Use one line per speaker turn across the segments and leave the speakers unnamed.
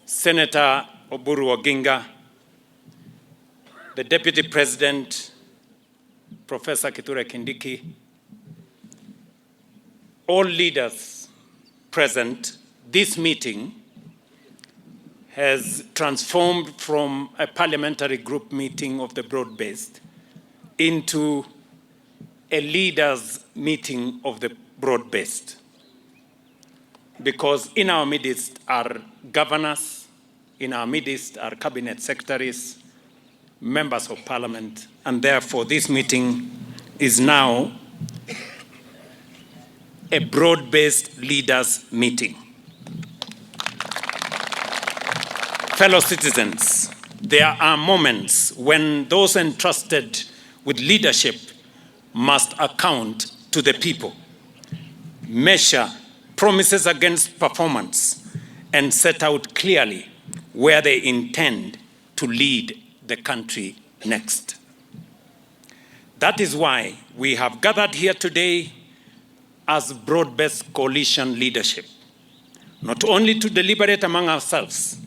Senator Oburu Oginga, the Deputy President, Professor Kithure Kindiki, all leaders present, this meeting has transformed from a parliamentary group meeting of the broad-based into a leaders' meeting of the broad-based. Because in our midst are governors, in our midst are cabinet secretaries, members of parliament, and therefore this meeting is now a broad-based leaders meeting. Fellow citizens, there are moments when those entrusted with leadership must account to the people, measure promises against performance, and set out clearly where they intend to lead the country next. That is why we have gathered here today as broad-based coalition leadership, not only to deliberate among ourselves,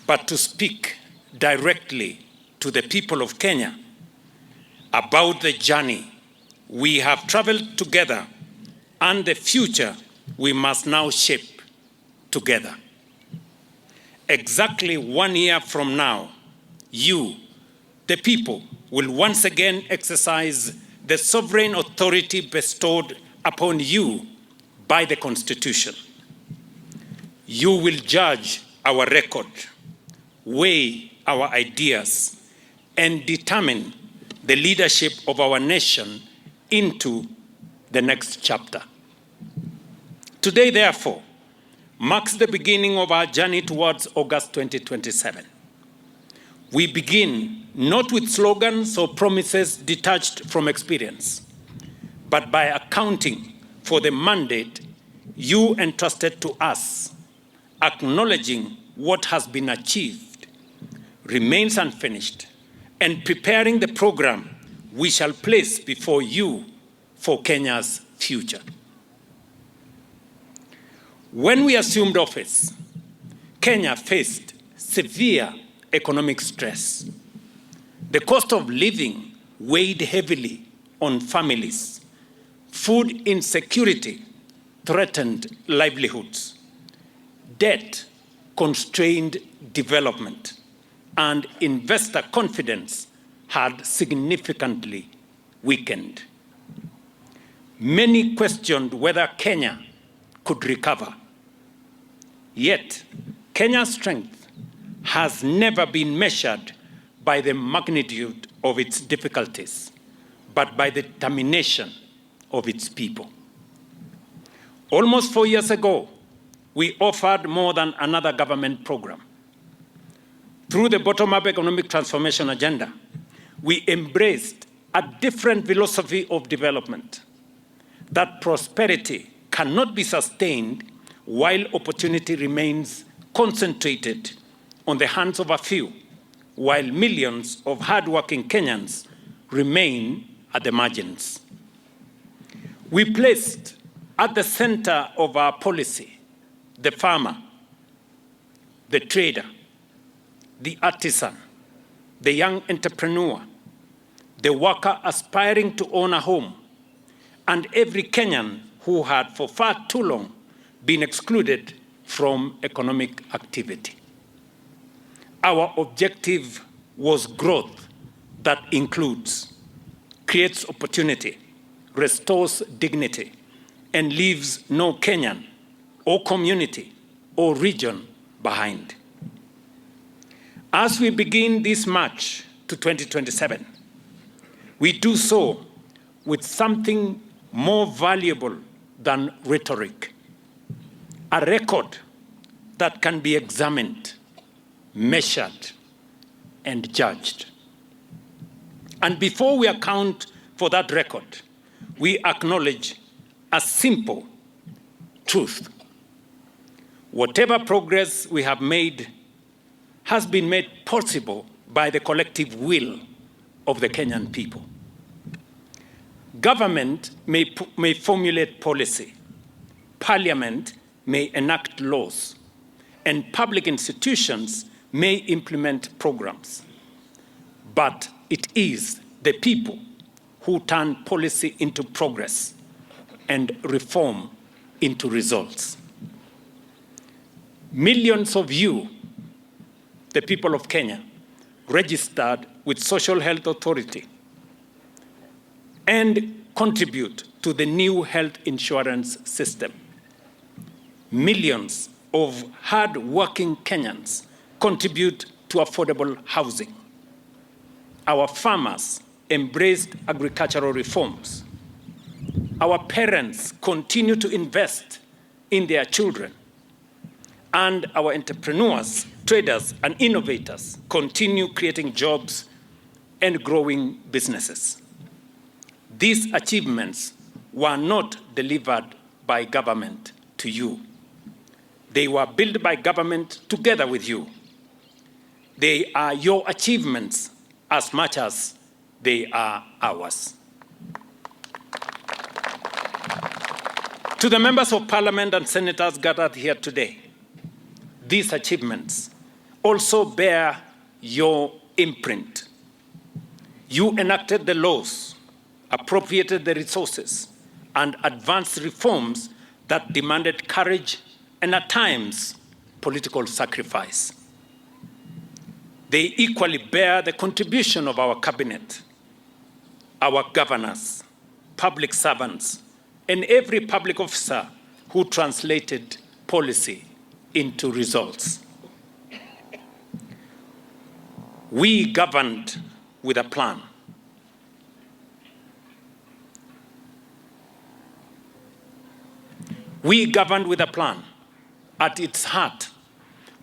but to speak directly to the people of Kenya about the journey we have traveled together and the future we must now shape together. Exactly 1 year from now, you, the people, will once again exercise the sovereign authority bestowed upon you by the Constitution. You will judge our record, weigh our ideas, and determine the leadership of our nation into the next chapter. Today, therefore, marks the beginning of our journey towards August 2027. We begin not with slogans or promises detached from experience, but by accounting for the mandate you entrusted to us, acknowledging what has been achieved, remains unfinished, and preparing the program we shall place before you for Kenya's future. When we assumed office, Kenya faced severe economic stress. The cost of living weighed heavily on families. Food insecurity threatened livelihoods. Debt constrained development, and investor confidence had significantly weakened. Many questioned whether Kenya could recover. Yet, Kenya's strength has never been measured by the magnitude of its difficulties, but by the determination of its people. Almost 4 years ago, we offered more than another government program. Through the bottom-up economic transformation agenda, we embraced a different philosophy of development, that prosperity cannot be sustained while opportunity remains concentrated on the hands of a few, while millions of hardworking Kenyans remain at the margins. We placed at the center of our policy the farmer, the trader, the artisan, the young entrepreneur, the worker aspiring to own a home, and every Kenyan who had for far too long been excluded from economic activity. Our objective was growth that includes, creates opportunity, restores dignity, and leaves no Kenyan or community or region behind. As we begin this march to 2027, we do so with something more valuable than rhetoric, a record that can be examined, measured, and judged. And before we account for that record, we acknowledge a simple truth. Whatever progress we have made has been made possible by the collective will of the Kenyan people. Government may formulate policy, parliament may enact laws, and public institutions may implement programs, but it is the people who turn policy into progress and reform into results. Millions of you, the people of Kenya, registered with Social Health Authority and contribute to the new health insurance system. Millions of hard-working Kenyans contribute to affordable housing. Our farmers embraced agricultural reforms. Our parents continue to invest in their children. And our entrepreneurs, traders, and innovators continue creating jobs and growing businesses. These achievements were not delivered by government to you. They were built by government together with you. They are your achievements as much as they are ours. To the members of parliament and senators gathered here today, these achievements also bear your imprint. You enacted the laws, appropriated the resources, and advanced reforms that demanded courage and at times political sacrifice. They equally bear the contribution of our cabinet, our governors, public servants, and every public officer who translated policy into results. We governed with a plan. We governed with a plan. At its heart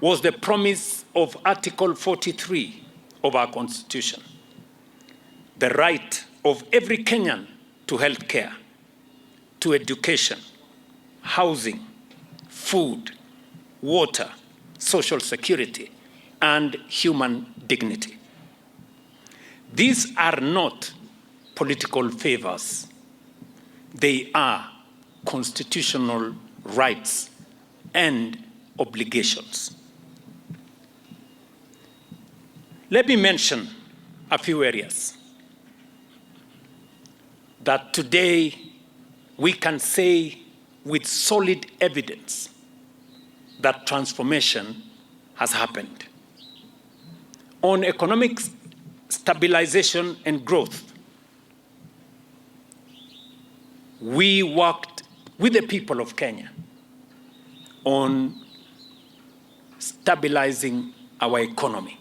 was the promise of Article 43 of our Constitution, the right of every Kenyan to health care, to education, housing, food, water, social security, and human dignity. These are not political favors. They are constitutional rights and obligations. Let me mention a few areas that today we can say with solid evidence that transformation has happened. On economic stabilization and growth, we worked with the people of Kenya on stabilizing our economy.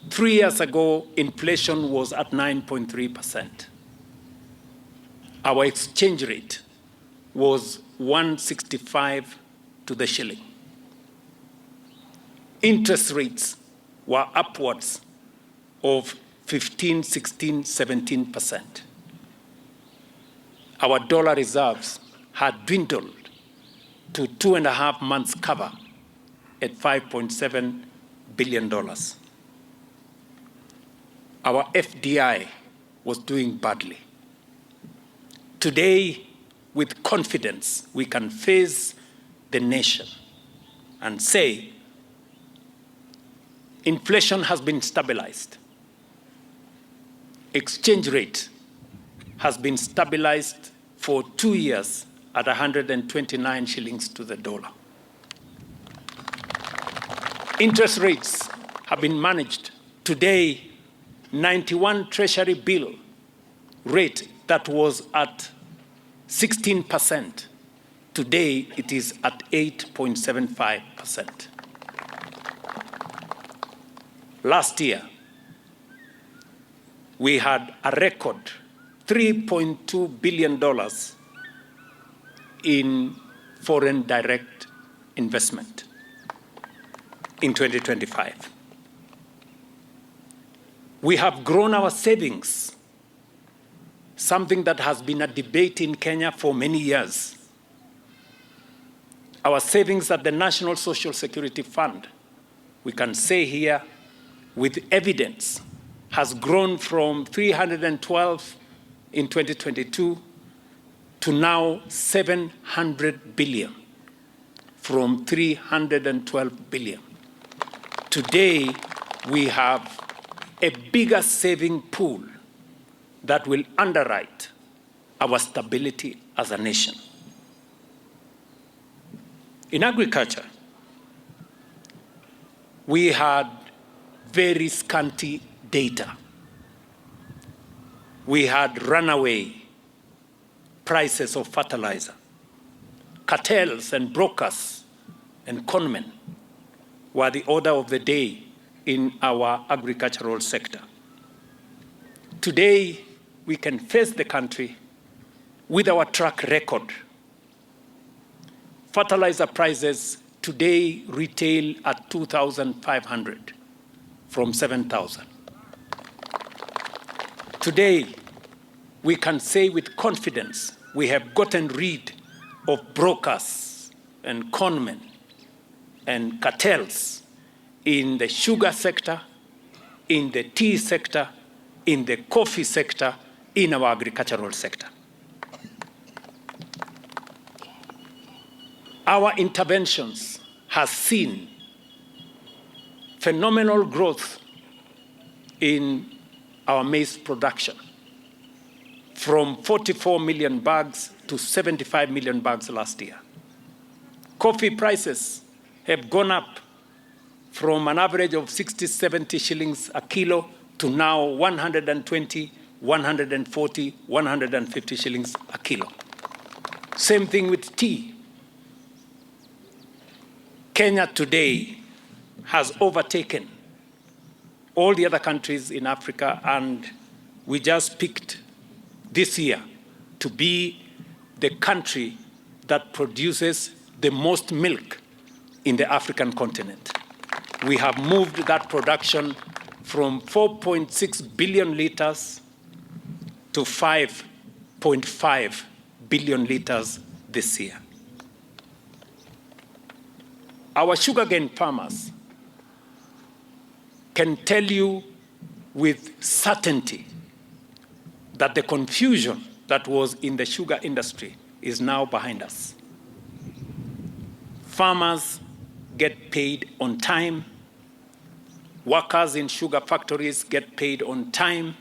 3 years ago, inflation was at 9.3%. Our exchange rate was 165 to the shilling. Interest rates were upwards of 15, 16, 17%. Our dollar reserves had dwindled to 2.5 months cover at $5.7 billion. Our FDI was doing badly. Today, with confidence, we can face the nation and say, inflation has been stabilized. Exchange rate has been stabilized for 2 years at 129 shillings to the dollar. Interest rates have been managed. Today, 91 Treasury bill rate that was at 16%. Today, it is at 8.75%. Last year, we had a record $3.2 billion in foreign direct investment in 2025. We have grown our savings, something that has been a debate in Kenya for many years. Our savings at the National Social Security Fund, we can say here with evidence, has grown from 312 in 2022 to now 700 billion from 312 billion. Today, we have a bigger saving pool that will underwrite our stability as a nation. In agriculture, we had very scanty data. We had runaway prices of fertilizer. Cartels and brokers and conmen were the order of the day in our agricultural sector. Today, we can face the country with our track record. Fertilizer prices today retail at 2,500 from 7,000. Today, we can say with confidence we have gotten rid of brokers and conmen and cartels in the sugar sector, in the tea sector, in the coffee sector, in our agricultural sector. Our interventions have seen phenomenal growth in our maize production, from 44 million bags to 75 million bags last year. Coffee prices have gone up from an average of 60, 70 shillings a kilo to now 120, 140, 150 shillings a kilo. Same thing with tea. Kenya today has overtaken all the other countries in Africa, and we just picked this year to be the country that produces the most milk in the African continent. We have moved that production from 4.6 billion liters to 5.5 billion liters this year. Our sugarcane farmers can tell you with certainty that the confusion that was in the sugar industry is now behind us. Farmers get paid on time. Workers in sugar factories get paid on time.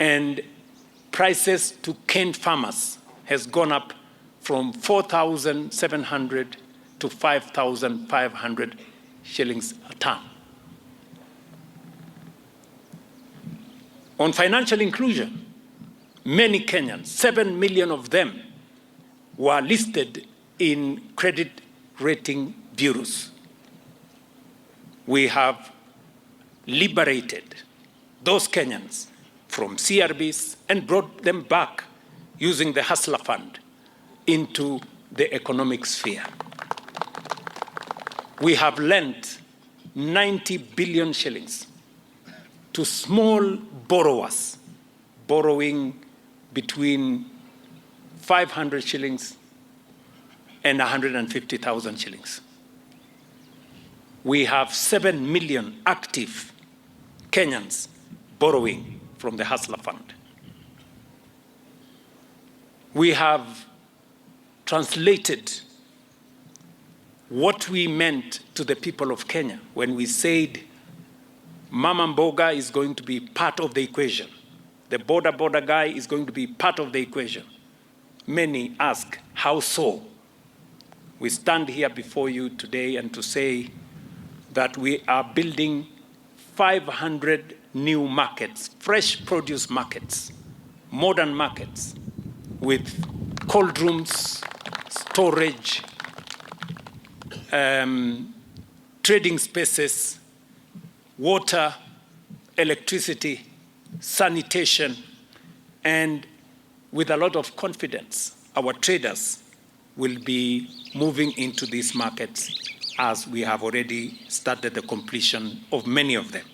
And prices to cane farmers has gone up from 4,700 to 5,500 shillings a ton. On financial inclusion, many Kenyans, 7 million of them, were listed in credit rating bureaus. We have liberated those Kenyans from CRBs and brought them back using the Hustler Fund into the economic sphere. We have lent 90 billion shillings to small borrowers, borrowing between 500 shillings and 150,000 shillings. We have 7 million active Kenyans borrowing from the Hustler Fund. We have translated what we meant to the people of Kenya when we said Mama Mboga is going to be part of the equation. The border guy is going to be part of the equation. Many ask, how so? We stand here before you today and to say that we are building 500 new markets, fresh produce markets, modern markets with cold rooms, storage, trading spaces, water, electricity, sanitation, and with a lot of confidence, our traders will be moving into these markets as we have already started the completion of many of them.